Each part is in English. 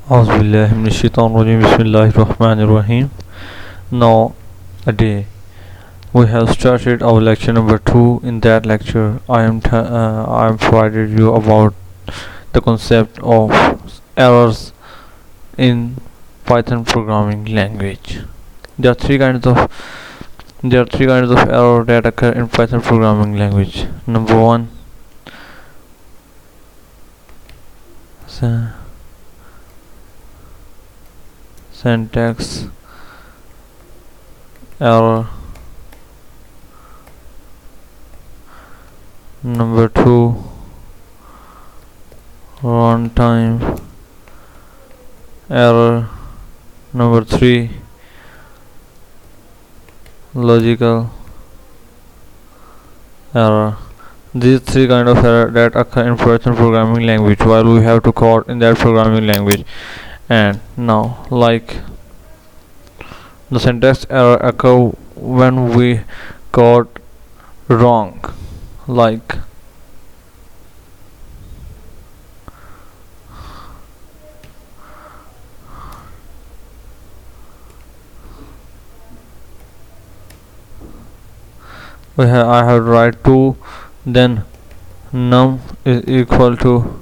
Bismillahirrahmanirrahim. Now, a day we have started our lecture number 2. In that lecture, I am provided you about the concept of errors in Python programming language. There are three kinds of error that occur in Python programming language. Number one, syntax error. Number two, runtime error. Number three, logical error. These three kind of error that occur in Python programming language while we have to code in that programming language. And now, like the syntax error occur when we code wrong, like I have to write 2, then num is equal to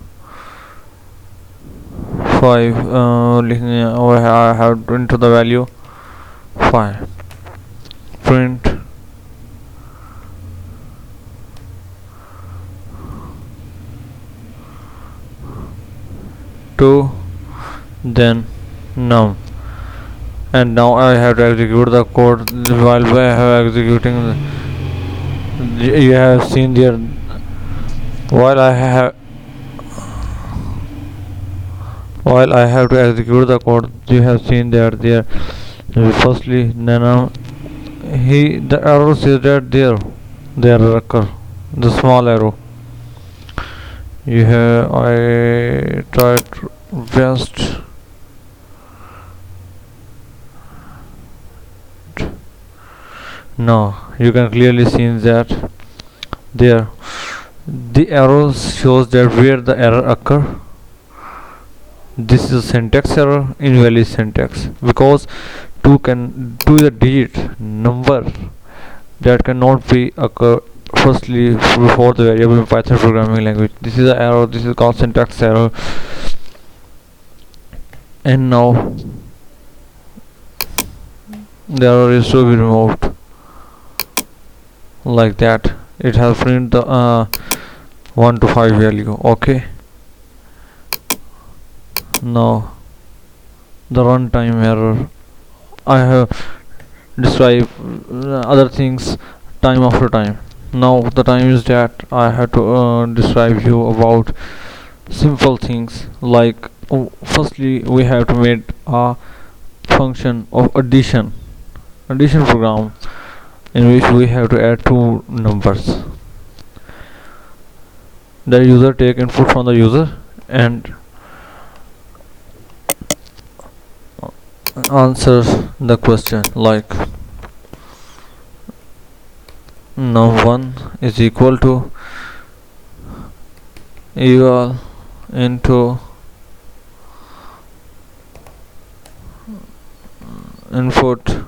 5. I have to enter the value 5. Print 2, then num. And now I have to execute the code. While I have executing, you have seen there. While I have to execute the code, you have seen that there. Firstly, then the arrow says that there occur the small arrow. I tried best. Now you can clearly see that there the arrow shows that where the error occur. This is a syntax error, invalid syntax, because 2 is a digit number that cannot be occur firstly before the variable in Python programming language. This is an error. This is called syntax error. And now the error is to be removed like that. It has print the 1 to 5 value. Okay. Now the runtime error. I have described other things time after time. Now the time is that I have to describe you about simple things like firstly we have to make a function of addition program in which we have to add two numbers. The user take input from the user and answers the question like num1 is equal to eval into input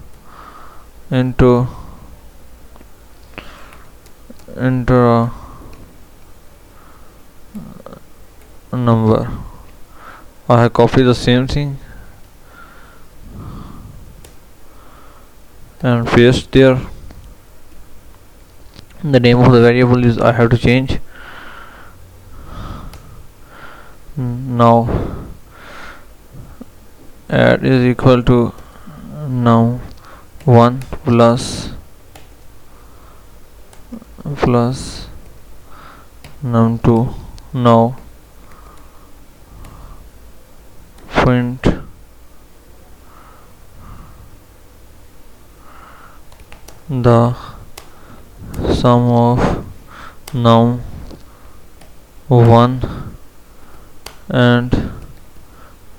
into enter a number. I have copied the same thing and paste there. The name of the variable is I have to change. Now add is equal to num1 plus num2. Now print the sum of num1 and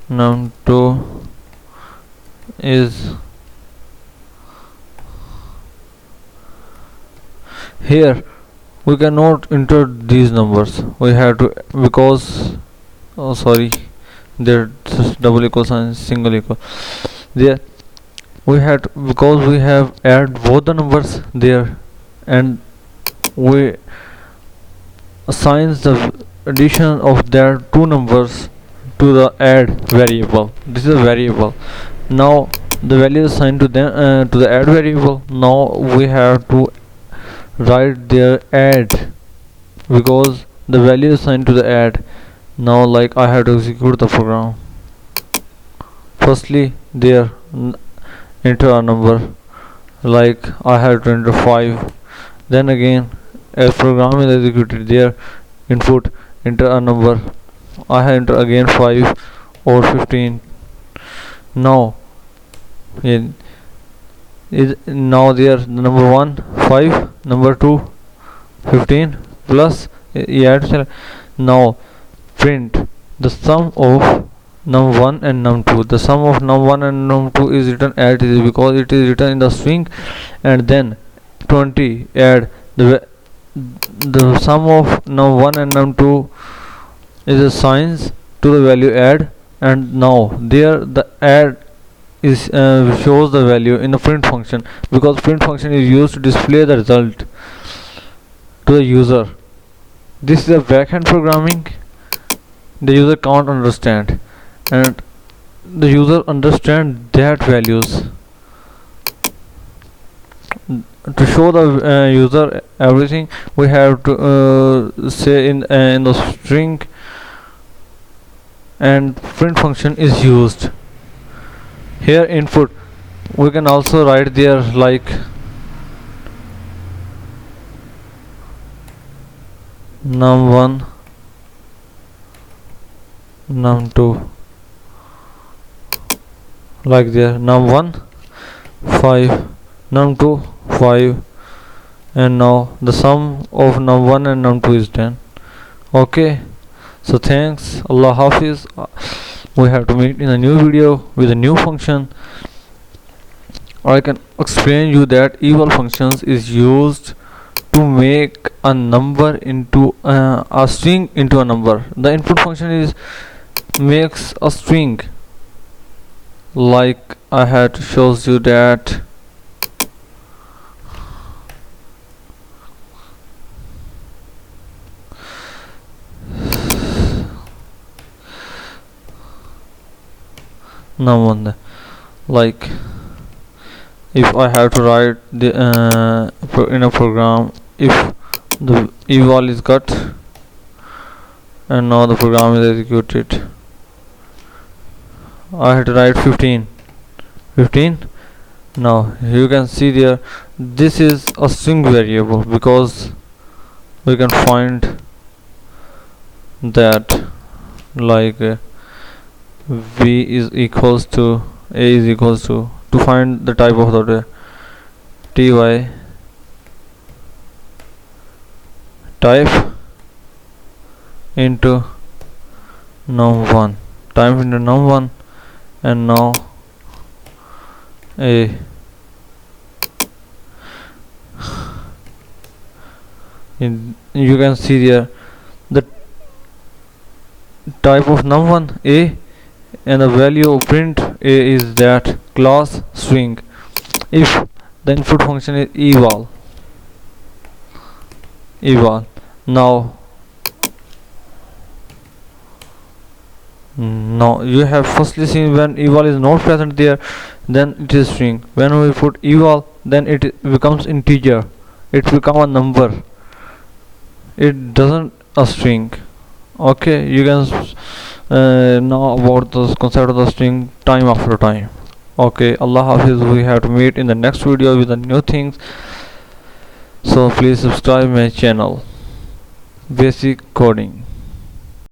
num2 is here. We cannot enter these numbers. We have to, because there double equal sign, single equal. There we had, because we have add both the numbers there, and we assigns the addition of their two numbers to the add variable. This is a variable. Now the value is assigned to them, to the add variable. Now we have to write their add, because the value is assigned to the add. Now like I have to execute the program. Firstly there enter a number, like I have to enter 5. Then again, as program is executed there, input enter a number, I have enter again 5 or 15. Now in is now there number 1 5, number 2 15 plus add. Now print the sum of num1 and num2. The sum of num1 and num2 is written as it is, because it is written in the string. And then 20 add the sum of num1 and num2 is assigned to the value add. And now there the add is shows the value in the print function, because print function is used to display the result to the user. This is a backend programming the user can't understand, and the user understand that values. To show the user everything, we have to say in the string, and print function is used. Here input we can also write there like num1 num2, like there num1 5, num2 5, and now the sum of num1 and num2 is 10. Okay, so thanks, Allah Hafiz. We have to meet in a new video with a new function. I can explain you that eval functions is used to make a number into a string into a number. The input function is makes a string, like I had shows you that num1. Like if I have to write the in a program, if the eval is cut and now the program is executed, I have to write 15. Now you can see there, this is a string variable, because we can find that like v is equals to a is equals to find the type of the ty type into num1 type into num1, and now a you can see there the type of num1 a, and the value of print a is that class string. If the input function is eval, now you have firstly seen when eval is not present there, then it is string. When we put eval, then it becomes integer, it becomes a number, it doesn't a string. Okay, you can know about the concept of the string time after time. Okay, Allah Hafiz. We have to meet in the next video with the new things, so please subscribe my channel Basic Coding.